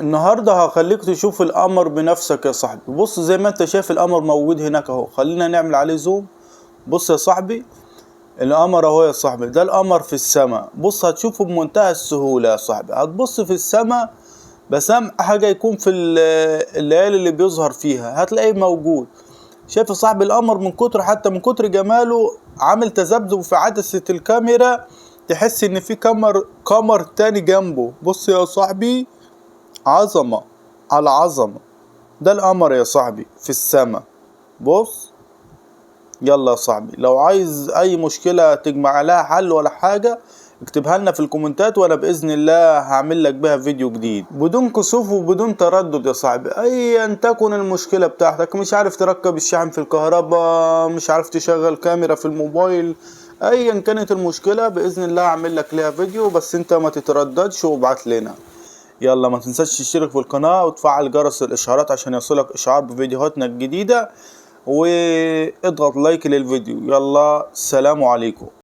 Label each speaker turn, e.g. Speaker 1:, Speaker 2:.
Speaker 1: النهاردة هخليك تشوف القمر بنفسك يا صاحبي. بص زي ما انت شايف القمر موجود هناك اهو، خلينا نعمل عليه زوم. بص يا صاحبي القمر اهو يا صاحبي، ده القمر في السماء. بص هتشوفه بمنتهى السهولة يا صاحبي. هتبص في السماء بس اهم حاجة يكون في الليالي اللي بيظهر فيها هتلاقيه موجود. شايف يا صاحبي القمر من كتر، حتى من كتر جماله عامل تذبذب في عدسة الكاميرا، تحس ان في قمر تاني جنبه. بص يا صاحبي عظمة على عظمة، ده القمر يا صاحبي في السماء. بص يلا يا صاحبي، لو عايز اي مشكلة تجمع لها حل ولا حاجة اكتبها لنا في الكومنتات، وانا باذن الله هعمل لك بها فيديو جديد بدون كسوف وبدون تردد يا صاحبي. ايا تكن المشكلة بتاعتك، مش عارف تركب الشحن في الكهرباء، مش عارف تشغل كاميرا في الموبايل، ايا كانت المشكلة باذن الله هعمل لك لها فيديو. بس انت ما تترددش وابعت لنا. يلا ما تنساش تشترك في القناة وتفعل جرس الاشعارات عشان يصلك اشعار بفيديوهاتنا الجديدة، واضغط لايك للفيديو. يلا سلام عليكم.